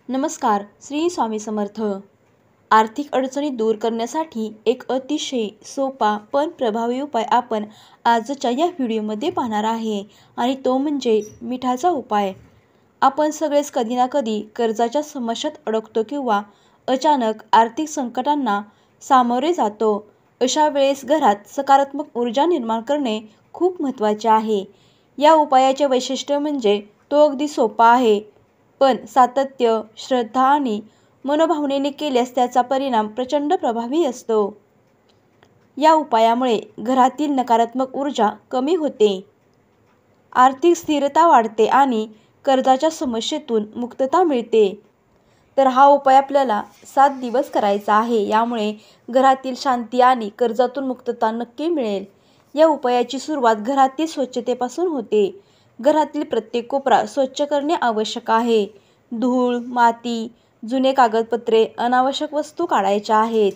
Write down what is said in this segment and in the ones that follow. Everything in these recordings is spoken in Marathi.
नमस्कार. श्री स्वामी समर्थ. आर्थिक अडचणी दूर करण्यासाठी एक अतिशय सोपा पण प्रभावी उपाय आपण आजच्या या व्हिडिओमध्ये पाहणार आहे आणि तो म्हणजे मिठाचा उपाय. आपण सगळेच कधी ना कधी कर्जाच्या समस्येत अडकतो किंवा अचानक आर्थिक संकटांना सामोरे जातो. अशा वेळेस घरात सकारात्मक ऊर्जा निर्माण करणे खूप महत्त्वाचे आहे. या उपायाचे वैशिष्ट्य म्हणजे तो अगदी सोपा आहे, पण सातत्य, श्रद्धा आणि मनोभावनेने केल्यास त्याचा परिणाम प्रचंड प्रभावी असतो. या उपायामुळे घरातील नकारात्मक ऊर्जा कमी होते, आर्थिक स्थिरता वाढते आणि कर्जाच्या समस्येतून मुक्तता मिळते. तर हा उपाय आपल्याला 7 दिवस करायचा आहे. यामुळे घरातील शांती आणि कर्जातून मुक्तता नक्की मिळेल. या उपायाची सुरुवात घरातील स्वच्छतेपासून होते. घरातील प्रत्येक कोपरा स्वच्छ करणे आवश्यक आहे. धूळ, माती, जुने कागदपत्रे, अनावश्यक वस्तू काढायच्या आहेत.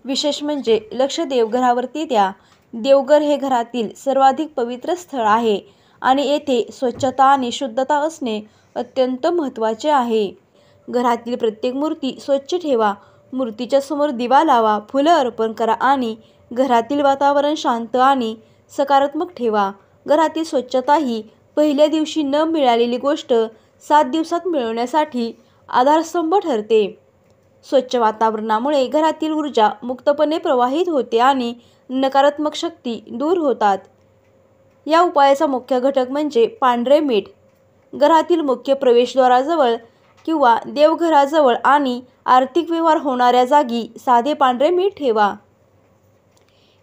विशेष म्हणजे लक्ष देवघरावरती द्या. देवघर हे घरातील सर्वाधिक पवित्र स्थळ आहे आणि येथे स्वच्छता आणि शुद्धता असणे अत्यंत महत्त्वाचे आहे. घरातील प्रत्येक मूर्ती स्वच्छ ठेवा. मूर्तीच्या समोर दिवा लावा, फुलं अर्पण करा आणि घरातील वातावरण शांत आणि सकारात्मक ठेवा. घरातील स्वच्छता ही पहिल्या दिवशी न मिळालेली गोष्ट 7 दिवसात मिळवण्यासाठी आधारस्तंभ ठरते. स्वच्छ वातावरणामुळे घरातील ऊर्जा मुक्तपणे प्रवाहित होते आणि नकारात्मक शक्ती दूर होतात. या उपायाचा मुख्य घटक म्हणजे पांढरे मीठ. घरातील मुख्य प्रवेशद्वाराजवळ किंवा देवघराजवळ आणि आर्थिक व्यवहार होणाऱ्या जागी साधे पांढरे मीठ ठेवा.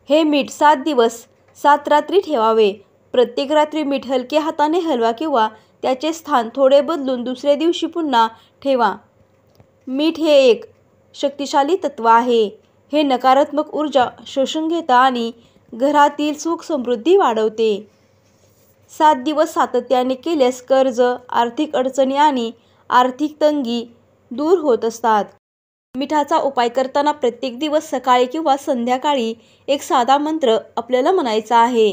हे मीठ 7 दिवस 7 रात्री ठेवावे. प्रत्येक रात्री मीठ हलके हाताने हलवा किंवा त्याचे स्थान थोडे बदलून दुसऱ्या दिवशी पुन्हा ठेवा. मीठ हे एक शक्तिशाली तत्व आहे. हे नकारात्मक ऊर्जा शोषून घेते आणि घरातील सुख समृद्धी वाढवते. 7 दिवस सातत्याने केल्यास कर्ज, आर्थिक अडचणी आणि आर्थिक तंगी दूर होत असतात. मिठाचा उपाय करताना प्रत्येक दिवस सकाळी किंवा संध्याकाळी एक साधा मंत्र आपल्याला म्हणायचा आहे.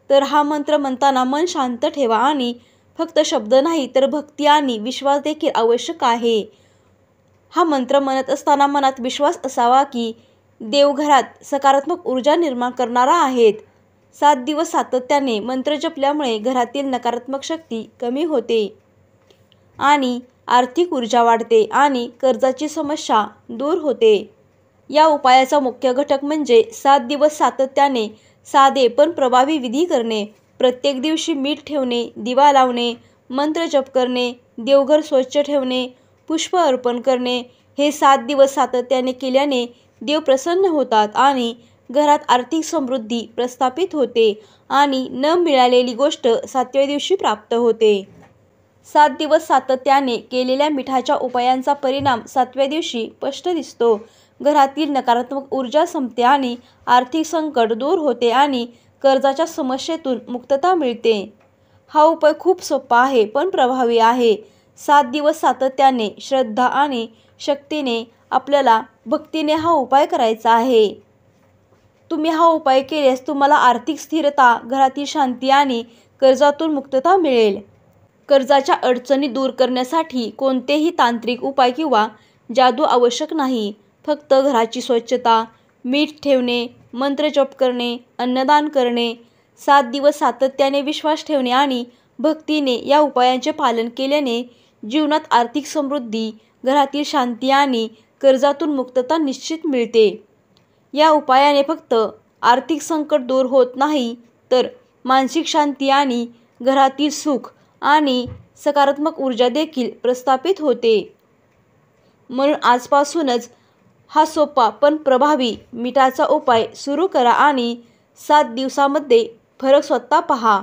तर हा मंत्र म्हणताना मन शांत ठेवा आणि फक्त शब्द नाही तर भक्ती आणि विश्वास देखील आवश्यक आहे. हा मंत्र म्हणत असताना मनात विश्वास असावा की देवघरात सकारात्मक ऊर्जा निर्माण करणारा आहेत. 7 दिवस सातत्याने मंत्र जपल्यामुळे घरातील नकारात्मक शक्ती कमी होते आणि आर्थिक ऊर्जा वाढते आणि कर्जाची समस्या दूर होते. या उपायाचा मुख्य घटक म्हणजे 7 दिवस सातत्याने साधे पण प्रभावी विधी करणे. प्रत्येक दिवशी मीठ ठेवणे, दिवा लावणे, मंत्र जप करणे, देवघर स्वच्छ ठेवणे, पुष्प अर्पण करणे. हे 7 दिवस सातत्याने केल्याने देव प्रसन्न होतात आणि घरात आर्थिक समृद्धी प्रस्थापित होते आणि न मिळालेली गोष्ट 7व्या दिवशी प्राप्त होते. 7 दिवस सातत्याने केलेल्या मिठाच्या उपायांचा परिणाम 7व्या दिवशी स्पष्ट दिसतो. घरातील नकारात्मक ऊर्जा संपते आणि आर्थिक संकट दूर होते आणि कर्जाच्या समस्येतून मुक्तता मिळते. हा उपाय खूप सोपा आहे पण प्रभावी आहे. 7 दिवस सातत्याने, श्रद्धा आणि शक्तीने, आपल्याला भक्तीने हा उपाय करायचा आहे. तुम्ही हा उपाय केल्यास तुम्हाला आर्थिक स्थिरता, घरातील शांती आणि कर्जातून मुक्तता मिळेल. कर्जाच्या अडचणी दूर करण्यासाठी कोणतेही तांत्रिक उपाय किंवा जादू आवश्यक नाही. फक्त घराची स्वच्छता, मीठ ठेवणे, मंत्र जप करणे, अन्नदान करणे, 7 दिवस सातत्याने विश्वास ठेवणे आणि भक्तीने या उपायांचे पालन केल्याने जीवनात आर्थिक समृद्धी, घरातील शांती आणि कर्जातून मुक्तता निश्चित मिळते. या उपायाने फक्त आर्थिक संकट दूर होत नाही तर मानसिक शांती आणि घरातील सुख आणि सकारात्मक ऊर्जा देखील प्रस्थापित होते. म्हणून आजपासूनच हा सोपा पण प्रभावी मिठाचा उपाय सुरू करा आणि 7 दिवसांमध्ये फरक स्वतः पहा.